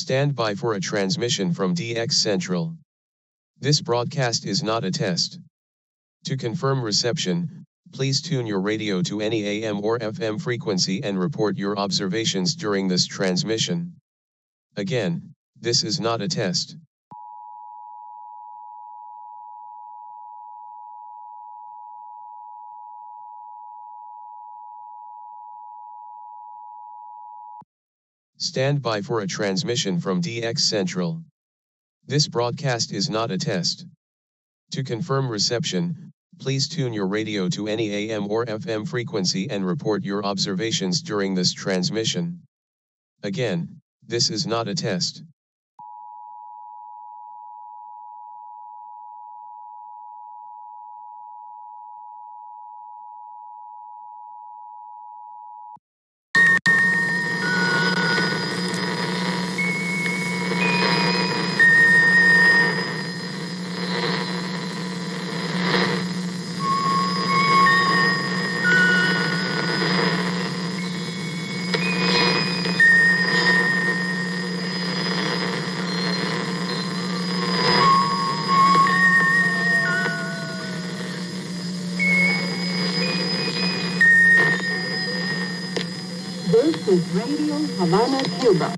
Stand by for a transmission from DX Central. This broadcast is not a test. To confirm reception, please tune your radio to any AM or FM frequency and report your observations during this transmission. Again, this is not a test. Stand by for a transmission from DX Central. This broadcast is not a test. To confirm reception, please tune your radio to any AM or FM frequency and report your observations during this transmission. Again, this is not a test. This is Radio Havana, Cuba.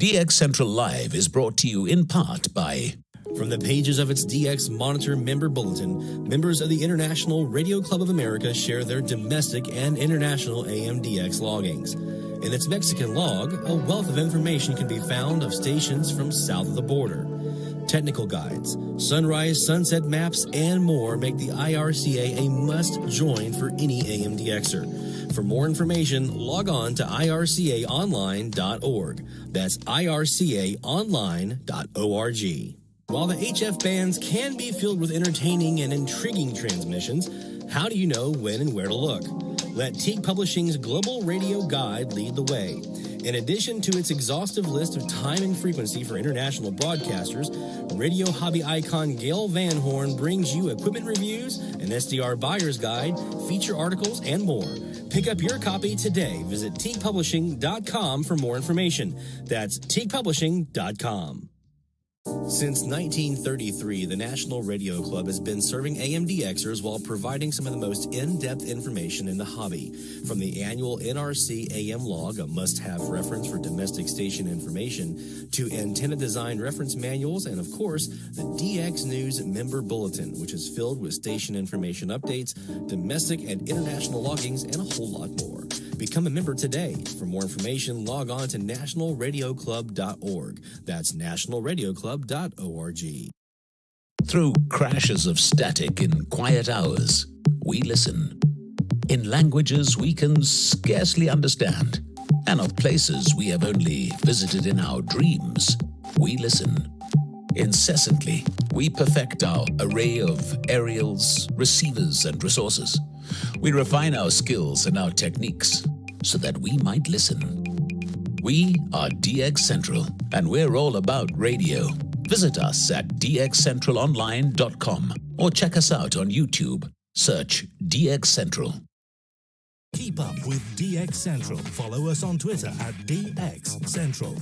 DX Central Live is brought to you in part by From the pages of its DX Monitor member bulletin, members of the International Radio Club of America share their domestic and international AM/DX loggings. In its Mexican log, a wealth of information can be found of stations from south of the border. Technical guides, sunrise, sunset maps, and more make the IRCA a must-join for any AM/DXer. For more information, log on to ircaonline.org. That's ircaonline.org. While the HF bands can be filled with entertaining and intriguing transmissions, how do you know when and where to look? Let Teague Publishing's Global Radio Guide lead the way. In addition to its exhaustive list of time and frequency for international broadcasters, radio hobby icon Gail Van Horn brings you equipment reviews, an SDR buyer's guide, feature articles, and more. Pick up your copy today. Visit teaguepublishing.com for more information. That's teaguepublishing.com. Since 1933, the National Radio Club has been serving AM/DXers while providing some of the most in-depth information in the hobby. From the annual NRC AM log, a must-have reference for domestic station information, to antenna design reference manuals, and of course, the DX News member bulletin, which is filled with station information updates, domestic and international loggings, and a whole lot more. Become a member today. For more information, log on to nationalradioclub.org. That's nationalradioclub.org. Through crashes of static in quiet hours, we listen. In languages we can scarcely understand, and of places we have only visited in our dreams, we listen. Incessantly, we perfect our array of aerials, receivers, and resources. We refine our skills and our techniques so that we might listen. We are DX Central, and we're all about radio. Visit us at dxcentralonline.com or check us out on YouTube. Search DX Central. Keep up with DX Central. Follow us on Twitter at DX Central.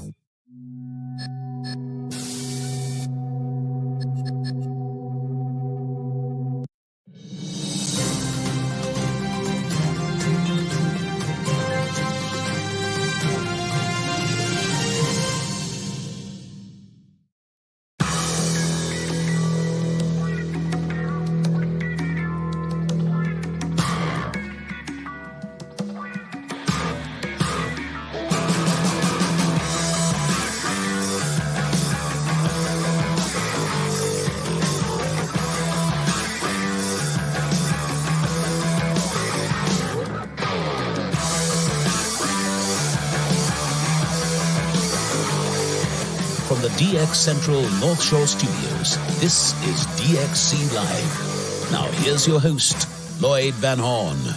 From the DX Central North Shore Studios, this is DXC Live. Now here's your host, Lloyd Van Horn. From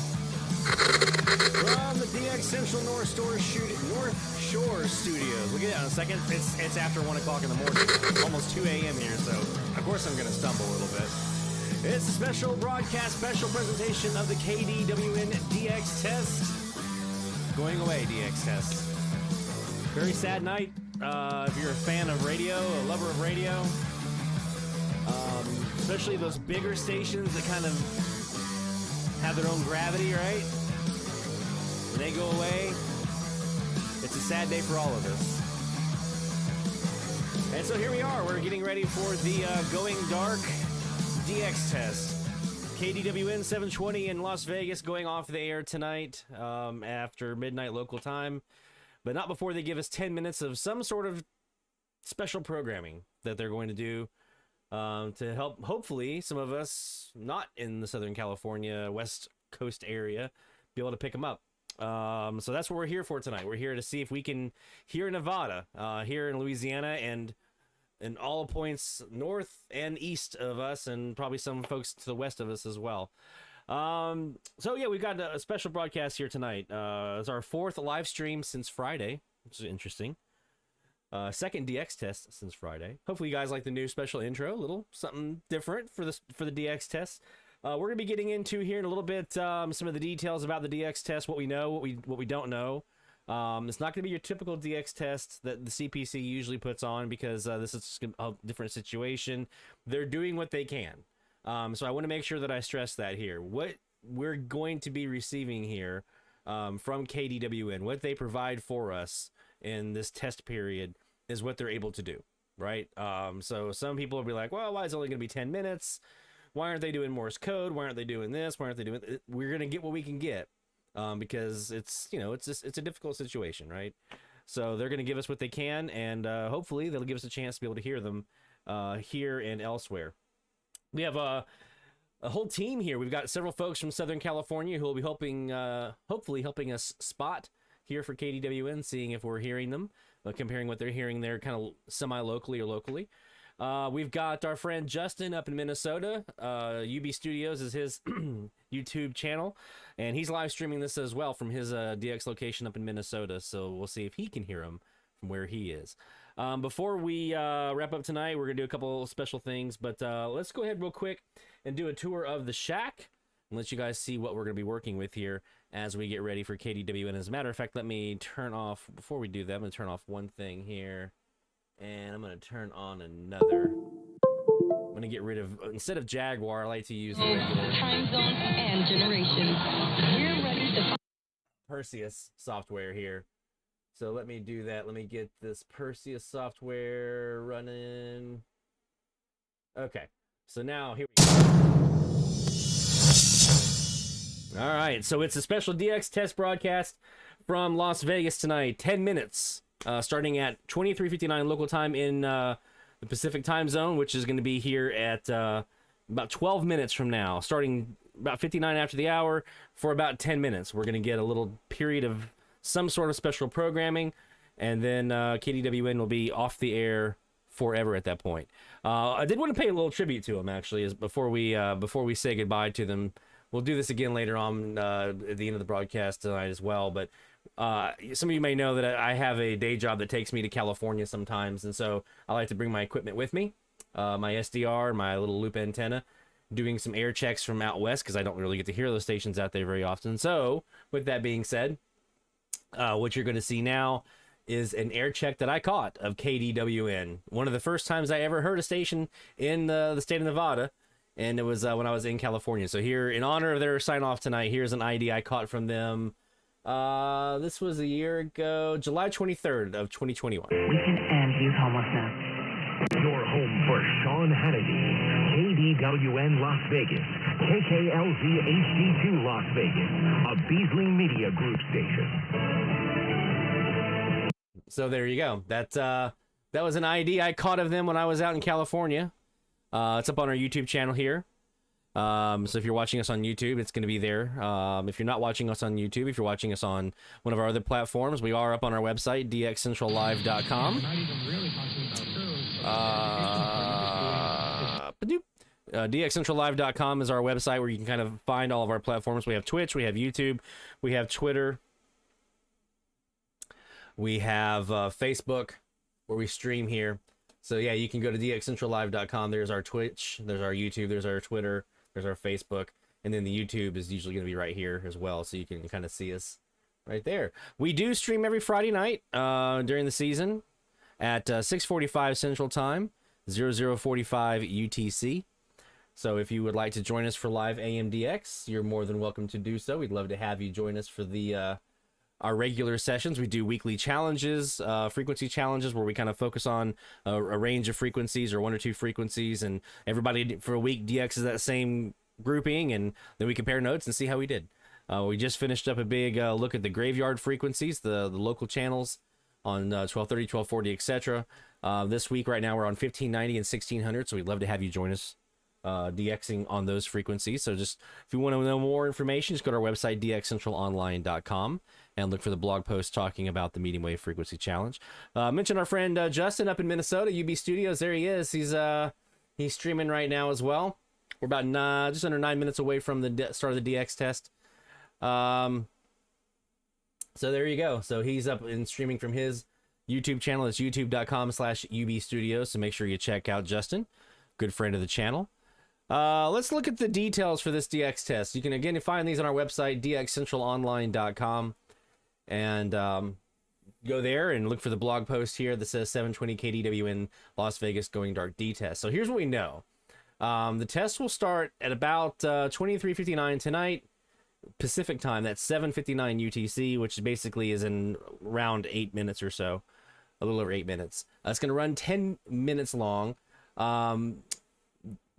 the DX Central North Shore Studios. We'll get that in a second. It's after 1 o'clock in the morning. Almost 2 a.m. here, so of course I'm going to stumble a little bit. It's a special broadcast, special presentation of the KWDN DX test. Going away, DX test. Very sad night. If you're a fan of radio, a lover of radio, especially those bigger stations that kind of have their own gravity, right? When they go away, it's a sad day for all of us. And so here we are. We're getting ready for the Going Dark DX test. KWDN 720 in Las Vegas going off the air tonight after midnight local time. But not before they give us 10 minutes of some sort of special programming that they're going to do to help, hopefully, some of us not in the Southern California West Coast area be able to pick them up. So that's what we're here for tonight. We're here to see if we can, here in Nevada, here in Louisiana, and in all points north and east of us, and probably some folks to the west of us as well. So yeah, we've got a special broadcast here tonight. It's our 4th live stream since Friday, which is interesting. Second DX test since Friday. Hopefully you guys like the new special intro, a little something different for the DX test. We're gonna be getting into here in a little bit some of the details about the DX test, what we know, what we don't know. It's not gonna be your typical DX test that the CPC usually puts on, because this is a different situation. They're doing what they can. So I want to make sure that I stress that here. What we're going to be receiving here from KWDN, what they provide for us in this test period, is what they're able to do. right? So some people will be like, well, why is it only going to be 10 minutes? Why aren't they doing Morse code? Why aren't they doing this? Why aren't they doing it? We're going to get what we can get, because it's, it's a difficult situation, right? So they're going to give us what they can, and hopefully they'll give us a chance to be able to hear them here and elsewhere. We have a whole team here. We've got several folks from Southern California who will be hopefully helping us spot here for KDWN, seeing if we're hearing them, comparing what they're hearing there kind of semi-locally or locally. We've got our friend Justin up in Minnesota. UB Studios is his YouTube channel, and he's live streaming this as well from his DX location up in Minnesota, so we'll see if he can hear him from where he is. Before we wrap up tonight, we're going to do a couple special things, but let's go ahead real quick and do a tour of the shack and let you guys see what we're going to be working with here as we get ready for KDWN. As a matter of fact, let me turn off, before we do that, I'm going to turn off one thing here, and I'm going to turn on another. I'm going to get rid of, instead of Jaguar, I like to use the regular Time zones and generations. We're ready to Perseus software here. So let me do that. Let me get this Perseus software running. Okay. So now here we go. All right. So it's a special DX test broadcast from Las Vegas tonight. 10 minutes, starting at 23:59 local time in the Pacific time zone, which is going to be here at about 12 minutes from now, starting about 59 after the hour for about 10 minutes. We're going to get a little period of some sort of special programming, and then KDWN will be off the air forever at that point. I did want to pay a little tribute to them, actually, as before we say goodbye to them. We'll do this again later on at the end of the broadcast tonight as well, but some of you may know that I have a day job that takes me to California sometimes, and so I like to bring my equipment with me, my SDR, my little loop antenna, doing some air checks from out west, because I don't really get to hear those stations out there very often. So with that being said, what you're going to see now is an air check that I caught of KDWN. One of the first times I ever heard a station in the state of Nevada, and it was when I was in California. So here, in honor of their sign-off tonight, here's an ID I caught from them. This was a year ago, July 23rd of 2021. We can end youth homelessness. Your home for Sean Hannity, KDWN Las Vegas, KKLZ HD2 Las Vegas, a Beasley Media Group station. So there you go. That was an ID I caught of them when I was out in California. It's up on our YouTube channel here. So if you're watching us on YouTube, it's going to be there. If you're not watching us on YouTube, if you're watching us on one of our other platforms, we are up on our website, dxcentrallive.com. DXCentralLive.com is our website where you can kind of find all of our platforms. We have Twitch, we have YouTube, we have Twitter, we have Facebook where we stream here. So yeah, you can go to DXCentralLive.com. There's our Twitch, there's our YouTube, there's our Twitter, there's our Facebook, and then the YouTube is usually going to be right here as well, so you can kind of see us right there. We do stream every Friday night during the season at 6:45 Central Time, 00:45 UTC. So if you would like to join us for live AMDX, you're more than welcome to do so. We'd love to have you join us for the our regular sessions. We do weekly challenges, frequency challenges, where we kind of focus on a range of frequencies or one or two frequencies, and everybody for a week DX is that same grouping, and then we compare notes and see how we did. We just finished up a big look at the graveyard frequencies, the local channels on 1230, 1240, etc. This week right now we're on 1590 and 1600, so we'd love to have you join us DXing on those frequencies. So just if you want to know more information, just go to our website, dxcentralonline.com, and look for the blog post talking about the medium wave frequency challenge. Mention our friend Justin up in Minnesota, UB Studios. There he is. He's streaming right now as well. We're about just under 9 minutes away from the start of the DX test. So there you go. So he's up and streaming from his YouTube channel. It's youtube.com/UB Studios. So make sure you check out Justin, good friend of the channel. Let's look at the details for this DX test. You can again find these on our website, dxcentralonline.com, and go there and look for the blog post here that says 720 KDWN Las Vegas Going Dark D test. So here's what we know. The test will start at about 23:59 tonight Pacific time. That's 7:59 UTC, which basically is in around 8 minutes or so. a little over 8 minutes. It's going to run 10 minutes long.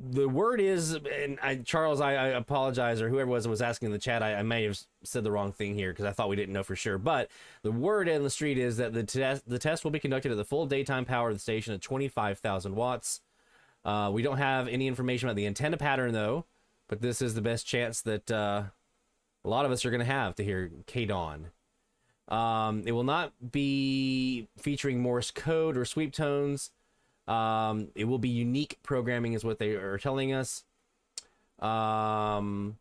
The word is, and Charles, I apologize, or whoever was asking in the chat, I may have said the wrong thing here because I thought we didn't know for sure. But the word in the street is that the test will be conducted at the full daytime power of the station at 25,000 watts. We don't have any information about the antenna pattern, though, but this is the best chance that a lot of us are going to have to hear KWDN. It will not be featuring Morse code or sweep tones. It will be unique programming is what they are telling us. And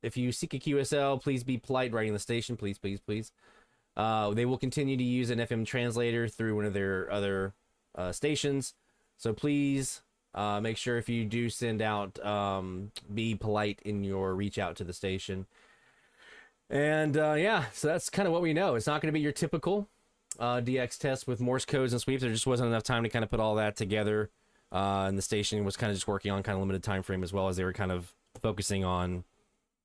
if you seek a QSL, please be polite writing the station, please, please, please. They will continue to use an FM translator through one of their other stations. So please make sure if you do send out, be polite in your reach out to the station. And yeah, so that's kind of what we know. It's not going to be your typical DX test with Morse codes and sweeps. There just wasn't enough time to kind of put all that together, and the station was kind of just working on kind of limited time frame, as well as they were kind of focusing on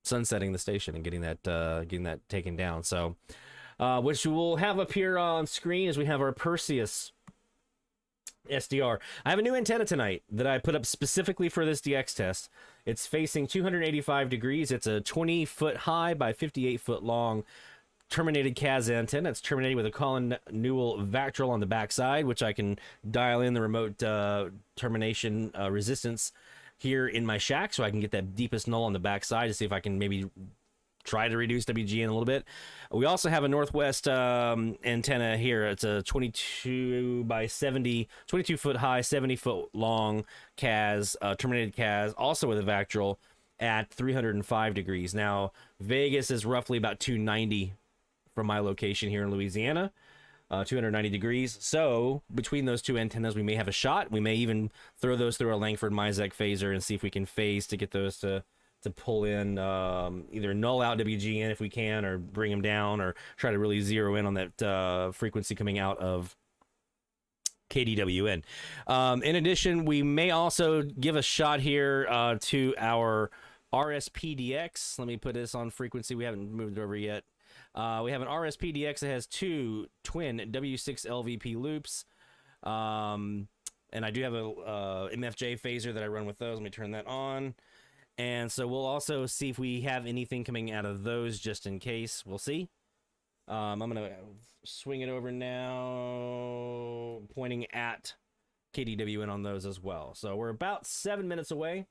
sunsetting the station and getting that taken down. So which we'll have up here on screen is we have our Perseus SDR. I have a new antenna tonight that I put up specifically for this DX test. It's facing 285 degrees. It's a 20-foot high by 58-foot long terminated CAS antenna. It's terminated with a Colin Newell vactrol on the backside, which I can dial in the remote termination resistance here in my shack, so I can get that deepest null on the backside to see if I can maybe try to reduce WGN a little bit. We also have a Northwest antenna here. It's a 22 by 70, 22 foot high, 70 foot long CAS, terminated CAS, also with a vactrol at 305 degrees. Now, Vegas is roughly about 290 from my location here in Louisiana, 290 degrees. So between those two antennas, we may have a shot. We may even throw those through a Lankford-Misek phaser and see if we can phase to get those to pull in, either null out WGN if we can, or bring them down, or try to really zero in on that frequency coming out of KWDN. In addition, we may also give a shot here to our RSPDX. Let me put this on frequency. We haven't moved it over yet. We have an RSPDX that has two twin W6 LVP loops. And I do have a MFJ phaser that I run with those. Let me turn that on. And so we'll also see if we have anything coming out of those just in case. We'll see. I'm going to swing it over now, pointing at KWDN on those as well. So we're about 7 minutes away.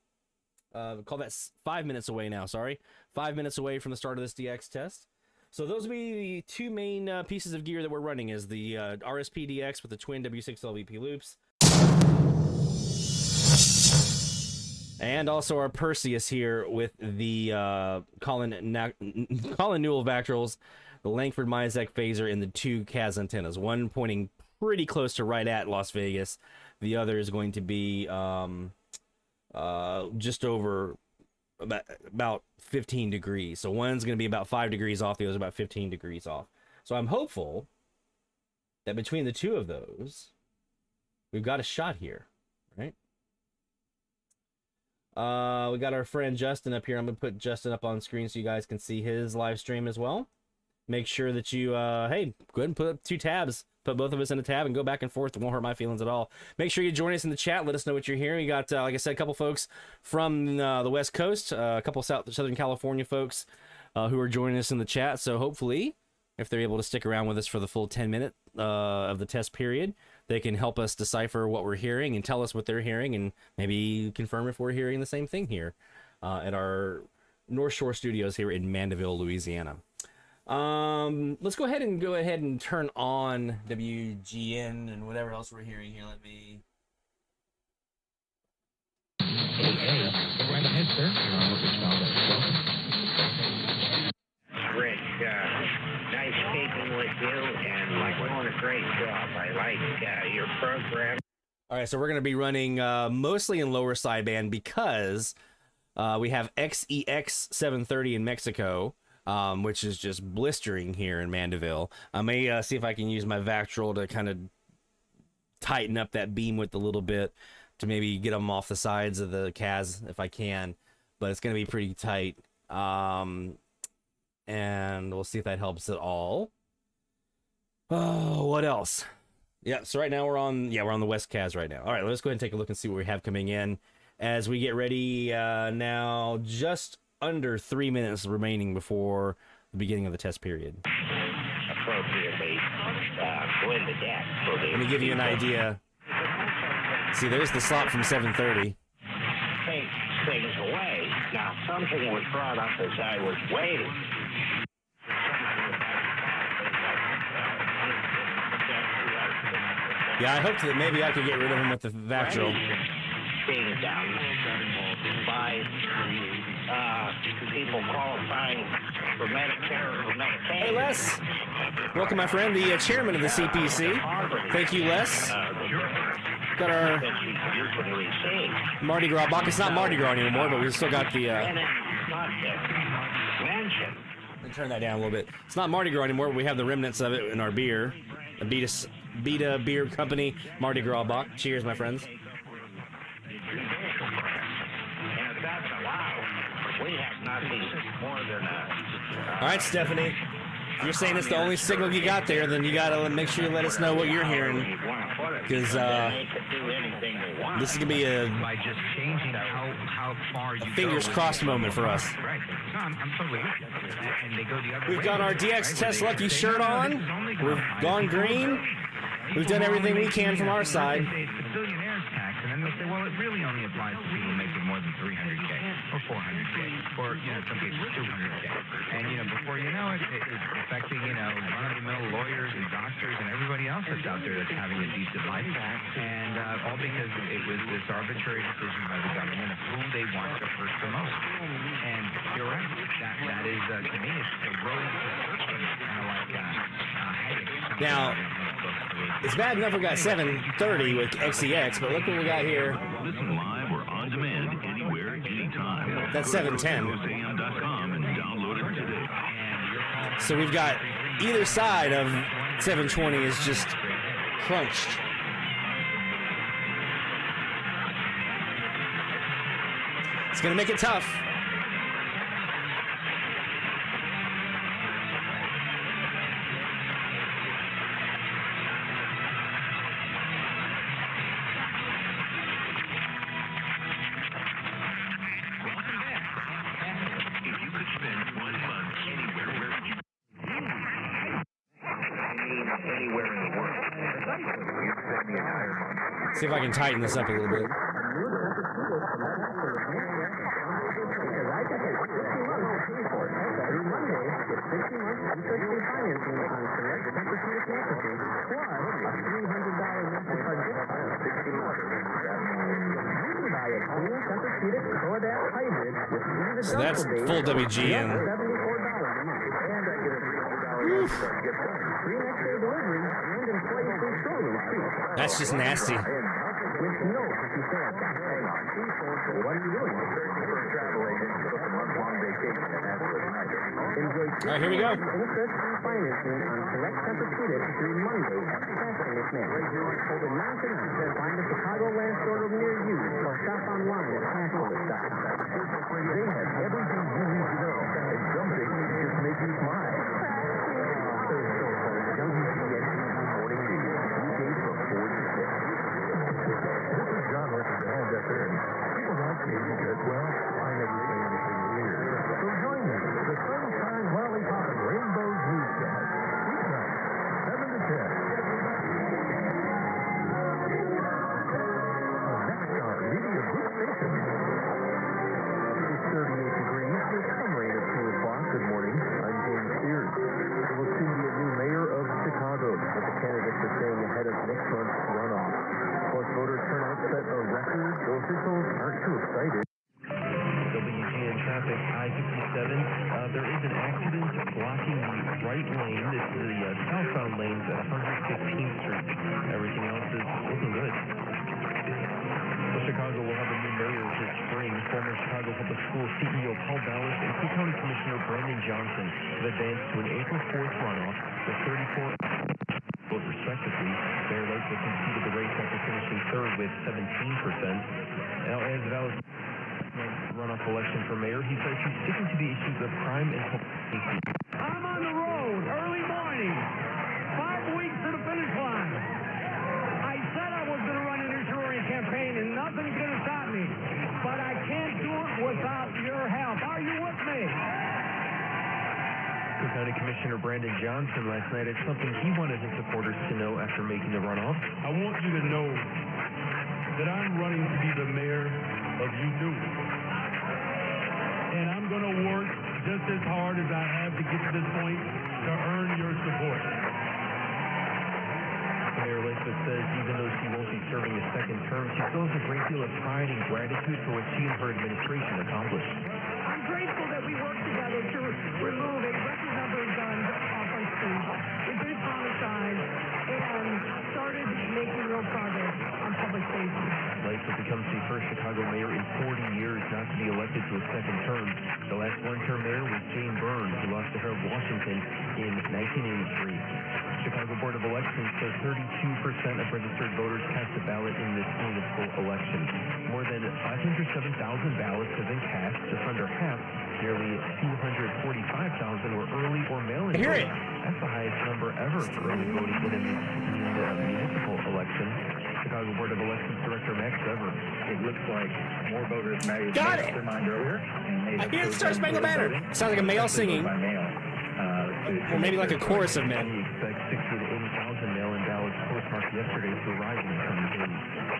Call that 5 minutes away now, sorry. 5 minutes away from the start of this DX test. So those will be the two main pieces of gear that we're running, is the RSPDX with the twin W6 LVP loops, and also our Perseus here with the Colin Newell vactrols, the Lankford-Misek phaser, and the two CAS antennas. One pointing pretty close to right at Las Vegas. The other is going to be just over about 15 degrees. So one's going to be about 5 degrees off, the other's about 15 degrees off. So I'm hopeful that between the two of those, we've got a shot here, right? We got our friend Justin up here. I'm going to put Justin up on screen so you guys can see his live stream as well. Make sure that you, hey, go ahead and put up two tabs. Put both of us in a tab and go back and forth. It won't hurt my feelings at all. Make sure you join us in the chat. Let us know what you're hearing. We got, like I said, a couple folks from the West Coast, a couple Southern California folks who are joining us in the chat. So hopefully, if they're able to stick around with us for the full 10-minute of the test period, they can help us decipher what we're hearing and tell us what they're hearing, and maybe confirm if we're hearing the same thing here at our North Shore studios here in Mandeville, Louisiana. Let's go ahead and turn on WGN and whatever else we're hearing here. Let me. Hey, go right ahead, sir. You're on with Rick, nice speaking with you, and like doing a great job. I like your program. All right, so we're going to be running mostly in lower sideband because we have XEX 730 in Mexico. Which is just blistering here in Mandeville. I may see if I can use my vactrol to kind of tighten up that beam width a little bit to maybe get them off the sides of the CAS if I can, but it's going to be pretty tight. And we'll see if that helps at all. Oh, what else? Yeah, so right now we're on the West Cas right now. All right, let's go ahead and take a look and see what we have coming in as we get ready now. Just under 3 minutes remaining before the beginning of the test period. Appropriately go into debt. Let me give you an idea. See, there's the slot from 7:30. Take things away. Now, something was brought up as I was waiting. Yeah, I hoped that maybe I could get rid of him with the vactrol. Being done by people qualifying for Medicare or Medicaid. Hey, Les. Welcome, my friend, the chairman of the CPC. Thank you, Les. Got our Mardi Gras box. It's not Mardi Gras anymore, but we still got the... Let me turn that down a little bit. It's not Mardi Gras anymore, but we have the remnants of it in our beer. The Beta Beer Company Mardi Gras box. Cheers, my friends. All right, Stephanie. If you're saying it's the only signal you got there, then you got to make sure you let us know what you're hearing. Because this is going to be a fingers crossed moment for us. We've got our DX Test Lucky shirt on. We've gone green. We've done everything we can from our side. And then they say, well, it really only applies to people making more than 300K or 400K or, in some cases, 200K. And, before you know it, it's affecting, run-of-the-mill lawyers and doctors and everybody else that's out there that's having a decent life. And all because it was this arbitrary decision by the government of who they want to hurt the most. And you're right. That is, to me, it's a road prescription, kind of like, hey. Now, it's bad enough we got 7:30 with XEX, but look what we got here. Listen live or on demand anywhere, anytime. That's 7:10. and download it today. So we've got either side of 720 is just crunched. It's going to make it tough. See if I can tighten this up a little bit. So that's full WGN. That's just nasty. All right, here we go. couple weeks to the finish line. I said I was going to run an insurance campaign, and nothing's going to stop me. But I can't do it without your help. Are you with me? County Commissioner Brandon Johnson last night had something he wanted his supporters to know after making the runoff. I want you to know that I'm running to be the mayor of you. And I'm going to work just as hard as I have to get to this point to earn your support. Mayor Lankford says even though she won't be serving a second term, she still has a great deal of pride and gratitude for what she and her administration accomplished. I'm grateful that we worked together to remove a record number of guns off our streets, reduce homicide, and started making real progress on public safety. Lankford becomes the first Chicago mayor in 40 years not to be elected to a second term. The last one-term mayor was Jane Byrne, who lost to Harold Washington in 1983. Chicago Board of Elections says 32% of registered voters cast a ballot in this municipal election. More than 507,000 ballots have been cast, just under half, nearly 245,000 were early or mail-in voting. That's the highest number ever for early voting in a municipal election. Chicago Board of Elections Director Max Sever. It looks like more voters may have Got made it. up their mind earlier. I hear the Star Spangled Banner. Sounds like a male singing. By mail. Or maybe like a chorus of men. We expect 60 to 80,000 mail-in ballots postmarked yesterday to arrive in the coming days.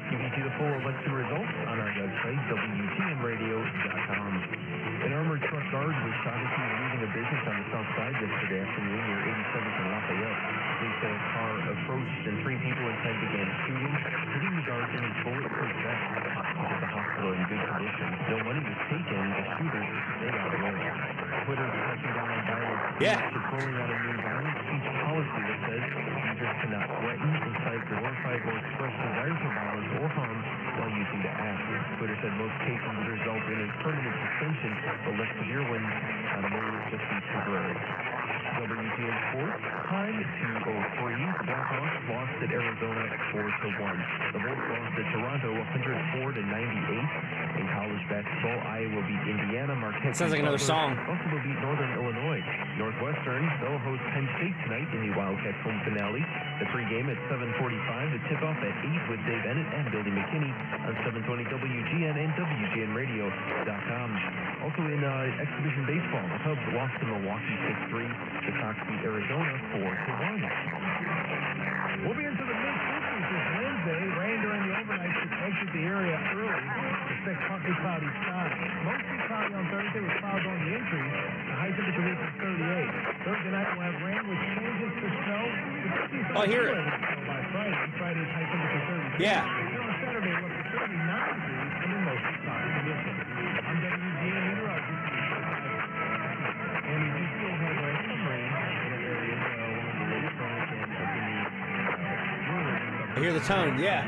You can see the full election results on our website, WGNradio.com. An armored truck guard was shot as he was leaving a business on the south side yesterday afternoon near 87th and Lafayette. Police say a car approached and three people inside began shooting, hitting the guard in his bulletproof vest. He's at the hospital in good condition. No money was taken. The shooters stayed out of the way. Twitter is cracking down on violence. It's rolling out a new violence speech policy that says users cannot threaten, incite, glorify, or express desire for violence or harm while using the app. Twitter said most cases would result in a permanent suspension, but less severe ones may just be temporary. WGN Sports, time 2:03. Blackhawks lost at Arizona 4-1. The Bolts lost at Toronto 104-98. In college basketball, Iowa beat Indiana. Marquette Sounds like another song. Buffalo beat Northern Illinois. Northwestern, they'll host Penn State tonight in the Wildcats home finale. The pregame at 7:45. The tip-off at 8 with Dave Bennett and Billy McKinney on 720 WGN and WGNradio.com. Also in exhibition baseball, the Cubs lost to Milwaukee 6-3. The Sox beat Arizona 4-1. We'll be into the mid-50s this Wednesday. Rain during the overnight should exit the area early. Expect partly cloudy skies. Mostly cloudy on Thursday with clouds on the increase. The high temperature reaches 38. Thursday night we'll have rain with changes to snow. Oh, I hear it. By Friday. Friday's high temperature 32. Yeah. Then on Saturday we're up to 39 degrees and in mostly cloudy conditions. I'm WGN meteorologist. And we do still have some rain in areas along the lakefront and up in the I hear the tone, yeah.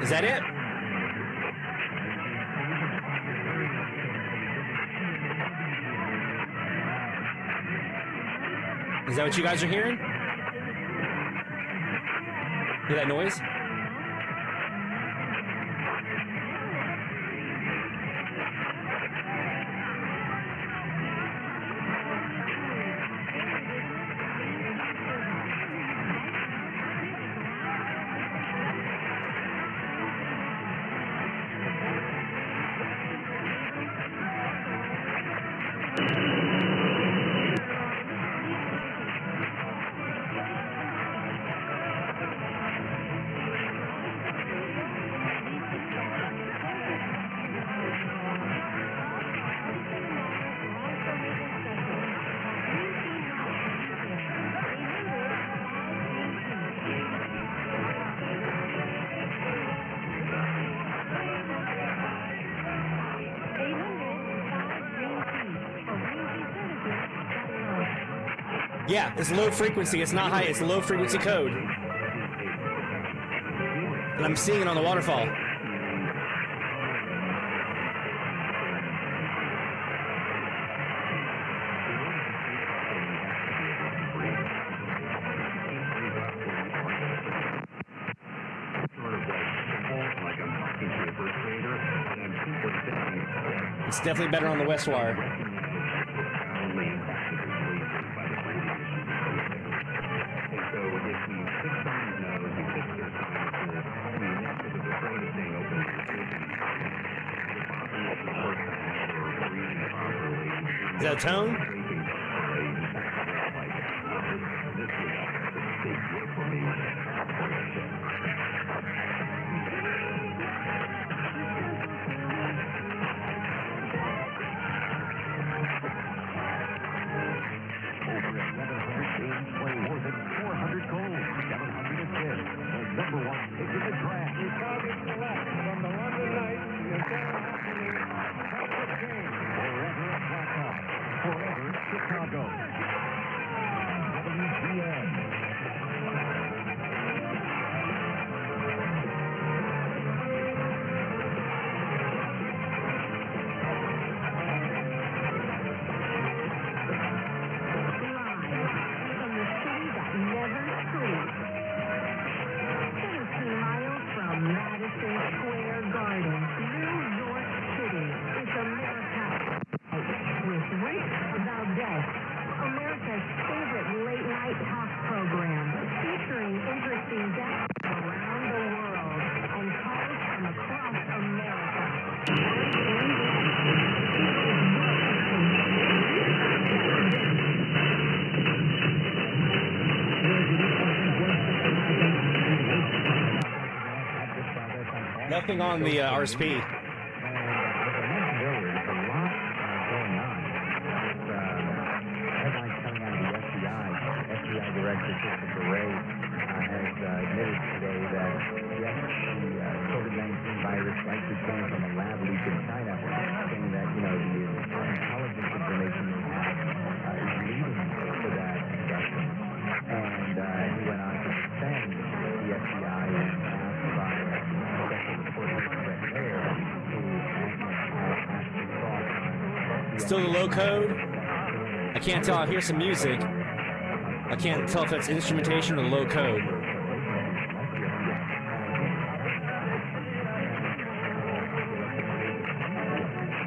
Is that it? Is that what you guys are hearing? Hear that noise? Yeah, it's low frequency. It's not high. It's low frequency code. And I'm seeing it on the waterfall. It's definitely better on the West Wire. Is that a tone? Nothing on the RSP. Director Christopher Ray has admitted today that yes, the COVID-19 virus likely came from a lab leak in China, saying that, you know, the intelligence information they have is leading to that induction. And he went on to defend the FBI and asked by special reporter Brett Hare, who actually thought Still the low code. I can't tell. I hear some music. I can't tell if that's instrumentation or low code.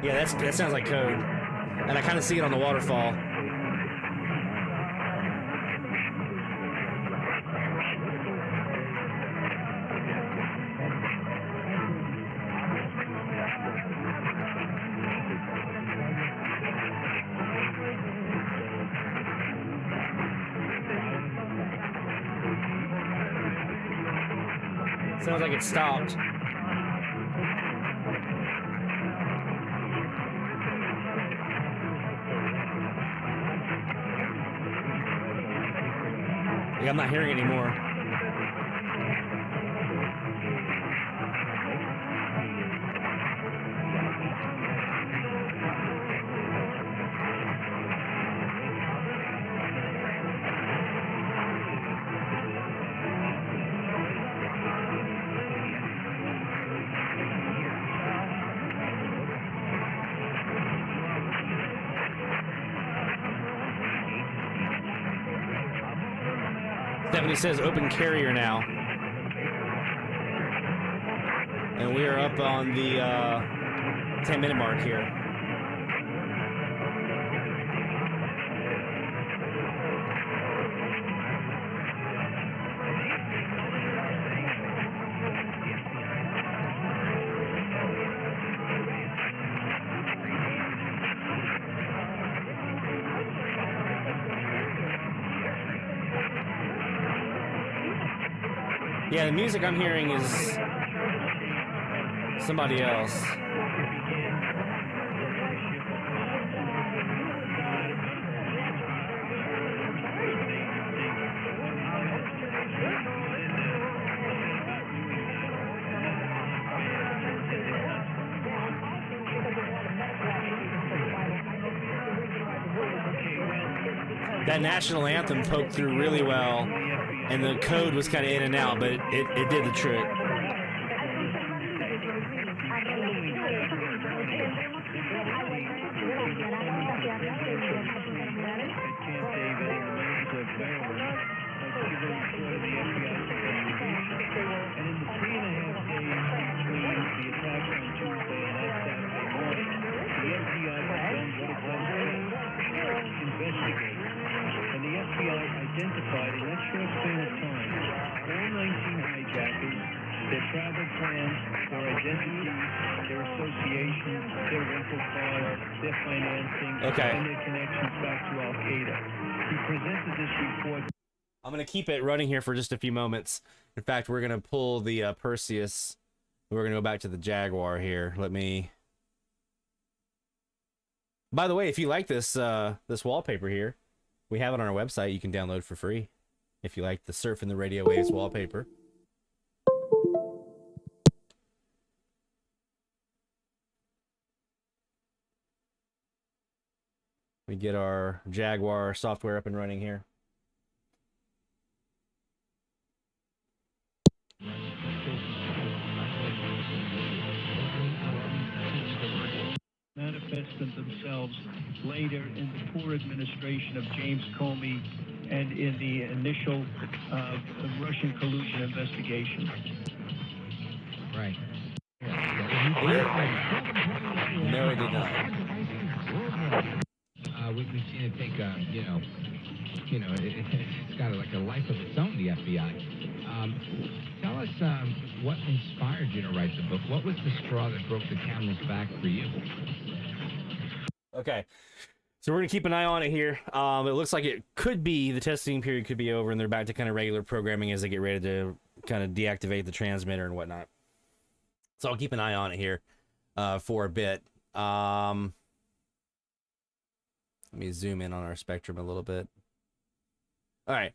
Yeah, that sounds like code. And I kind of see it on the waterfall. Sounds like it stopped. Yeah, I'm not hearing anymore. Stephanie says open carrier now. And we are up on the 10-minute mark here. Yeah, the music I'm hearing is somebody else. That national anthem poked through really well. And the code was kind of in and out, but it did the trick. Identified in that short span of time all 19 hijackers, their travel plans were identified. entities, their associations, their rental cars, their financing, and their connections back to Al-Qaeda. He presented this report. I'm going to keep it running here for just a few moments. In fact, we're going to pull the Perseus. We're going to go back to the Jaguar here. Let me... By the way, if you like this this wallpaper here, we have it on our website. You can download for free if you like the Surfing the Radio Waves wallpaper. We get our Jaguar software up and running here. Manifested themselves later in the poor administration of James Comey and in the initial Russian collusion investigation. Right. No, it did not. We've seen it take it's got like a life of its own, the FBI. Tell us what inspired you to write the book. What was the straw that broke the camel's back for you? Okay, so we're going to keep an eye on it here. It looks like it could be, the testing period could be over, and they're back to kind of regular programming as they get ready to kind of deactivate the transmitter and whatnot. So I'll keep an eye on it here for a bit. Let me zoom in on our spectrum a little bit. All right.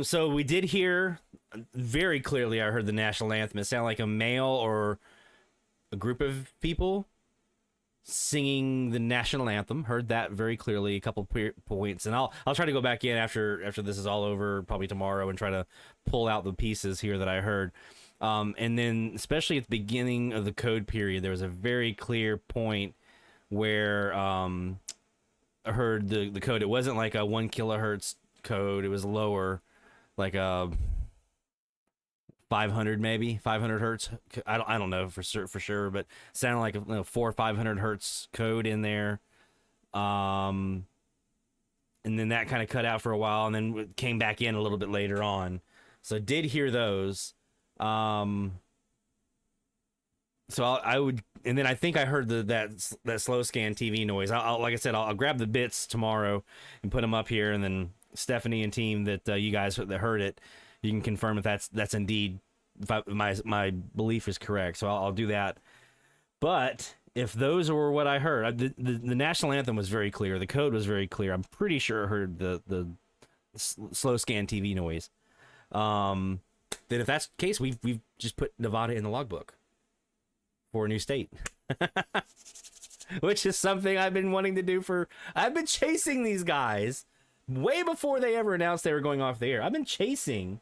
So we did hear very clearly, I heard the national anthem. It sounded like a male or a group of people singing the national anthem. Heard that very clearly, a couple points. And I'll try to go back in after this is all over, probably tomorrow, and try to pull out the pieces here that I heard. And then especially at the beginning of the code period, there was a very clear point where I heard the code. It wasn't like a 1 kilohertz code. It was lower, like a 500 maybe 500 hertz. I don't know for sure, but it sounded like a 400 or 500 hertz code in there. And then that kind of cut out for a while, and then came back in a little bit later on. So I did hear those. So I would, and then I think I heard that slow scan TV noise. Like I said, I'll grab the bits tomorrow and put them up here, and then Stephanie and team that you guys that heard it, you can confirm if that's indeed, if my belief is correct. So I'll do that. But if those were what I heard, the national anthem was very clear. The code was very clear. I'm pretty sure I heard the slow scan TV noise. Then if that's the case, we've just put Nevada in the logbook for a new state, which is something I've been wanting to do I've been chasing these guys way before they ever announced they were going off the air. I've been chasing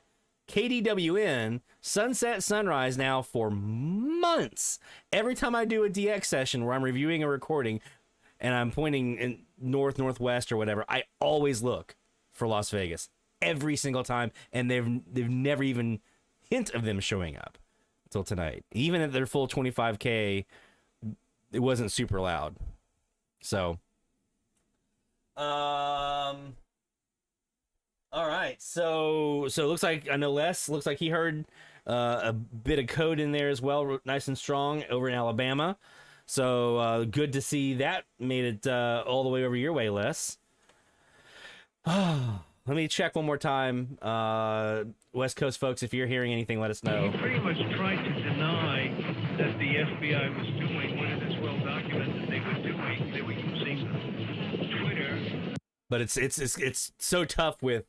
KDWN Sunset Sunrise now for months. Every time I do a DX session where I'm reviewing a recording and I'm pointing in northwest or whatever, I always look for Las Vegas every single time, and they've never even hint of them showing up until tonight. Even at their full 25K, it wasn't super loud. So all right, so it looks like, I know Les looks like he heard a bit of code in there as well, nice and strong over in Alabama. So good to see that made it all the way over your way, Les. Let me check one more time. West Coast folks, if you're hearing anything, let us know. He pretty much tried to deny that the FBI was doing what it is well documented they were doing. They were using Twitter. But it's so tough with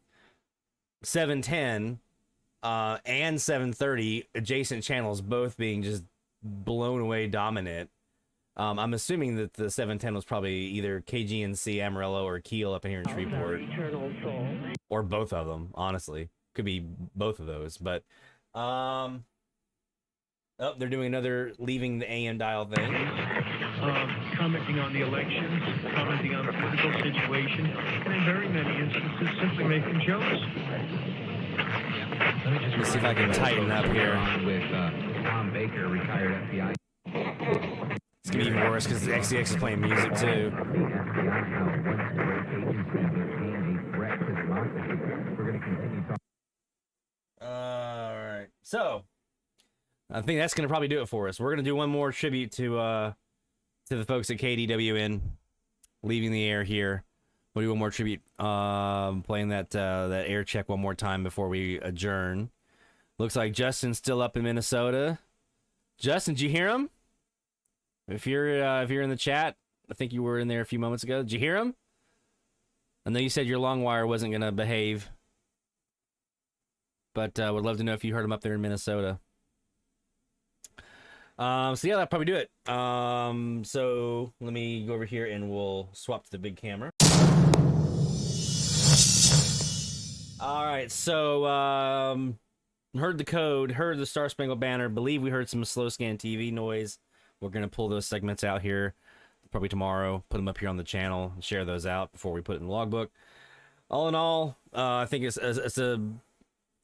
710 and 730 adjacent channels both being just blown away dominant. I'm assuming that the 710 was probably either KGNC, Amarillo, or Kiel up in here in Shreveport, or both of them. Honestly, could be both of those. But oh, they're doing another leaving the AM dial thing. Commenting on the elections, commenting on the political situation, and in very many instances simply making jokes. Let me see if I can tighten up here. With Tom Baker, retired FBI. It's gonna be even worse because the XCX is playing music too. All right, so I think that's going to probably do it for us. We're going to do one more tribute to the folks at KDWN leaving the air here. We'll do one more tribute, playing that air check one more time before we adjourn. Looks like Justin's still up in Minnesota. Justin, did you hear him? If you're in the chat, I think you were in there a few moments ago. Did you hear him? I know you said your long wire wasn't going to behave, but would love to know if you heard him up there in Minnesota. So yeah, that'll probably do it. So let me go over here and we'll swap to the big camera. All right, so heard the code, heard the Star Spangled Banner, believe we heard some slow scan TV noise. We're gonna pull those segments out here probably tomorrow, put them up here on the channel, and share those out before we put it in the logbook. All in all, I think it's as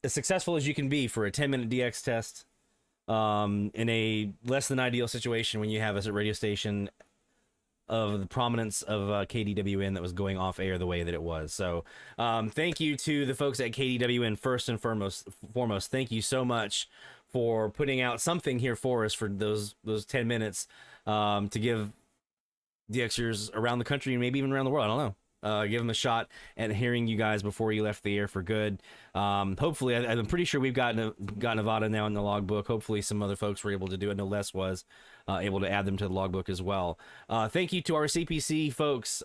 successful as you can be for a 10-minute DX test. In a less than ideal situation when you have a radio station of the prominence of KDWN that was going off air the way that it was. So thank you to the folks at KDWN first and foremost. Thank you so much for putting out something here for us for those 10 minutes to give DXers around the country and maybe even around the world, I don't know. Give them a shot at hearing you guys before you left the air for good. Hopefully, I'm pretty sure we've got Nevada now in the logbook. Hopefully, some other folks were able to do it. No less was able to add them to the logbook as well. Thank you to our CPC folks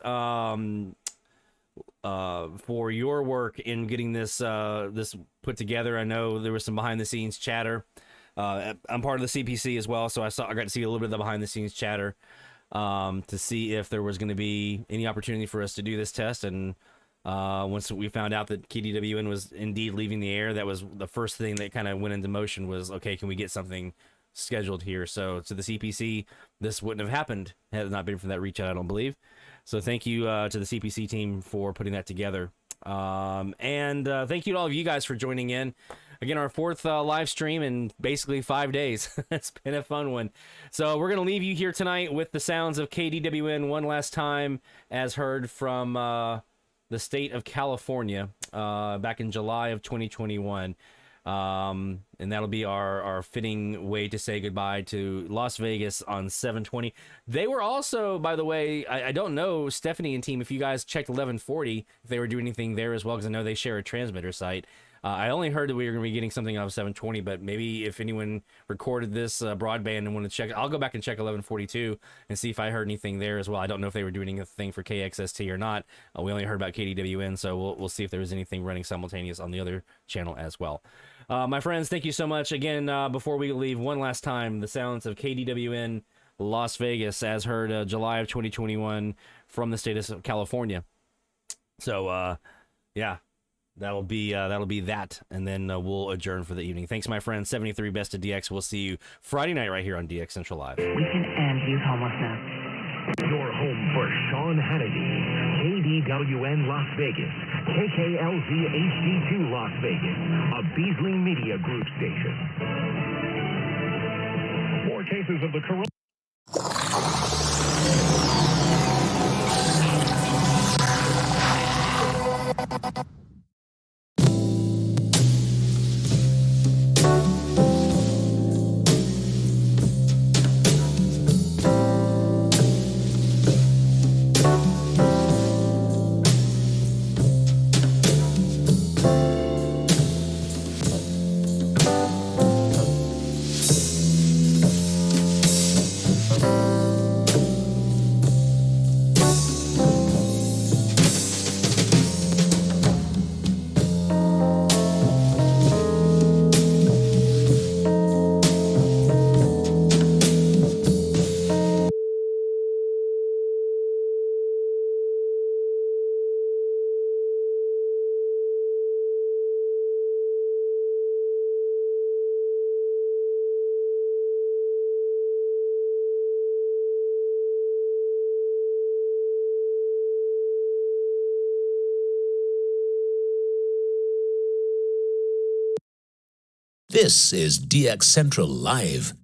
for your work in getting this put together. I know there was some behind the scenes chatter. I'm part of the CPC as well, so I got to see a little bit of the behind the scenes chatter. To see if there was going to be any opportunity for us to do this test. And once we found out that KDWN was indeed leaving the air, that was the first thing that kind of went into motion was, okay, can we get something scheduled here? So to the CPC, this wouldn't have happened had it not been for that reach out, I don't believe. So thank you to the CPC team for putting that together. And thank you to all of you guys for joining in. Again, our fourth live stream in basically 5 days. It's been a fun one. So we're going to leave you here tonight with the sounds of KDWN one last time, as heard from the state of California back in July of 2021. And that'll be our fitting way to say goodbye to Las Vegas on 7/20. They were also, by the way, I don't know, Stephanie and team, if you guys checked 1140, if they were doing anything there as well, because I know they share a transmitter site. I only heard that we were going to be getting something out of 720, but maybe if anyone recorded this broadband and wanted to check, I'll go back and check 1142 and see if I heard anything there as well. I don't know if they were doing anything for KXST or not. We only heard about KDWN, so we'll see if there was anything running simultaneous on the other channel as well. My friends, thank you so much. Again, before we leave, one last time, the sounds of KDWN Las Vegas, as heard July of 2021 from the state of California. So, yeah. That'll be that, and then we'll adjourn for the evening. Thanks, my friends. 73 Best of DX. We'll see you Friday night right here on DX Central Live. We can end youth homelessness. Your home for Sean Hannity, KDWN Las Vegas, KKLZ HD2 Las Vegas, a Beasley Media Group station. More cases of the corona. This is DX Central Live.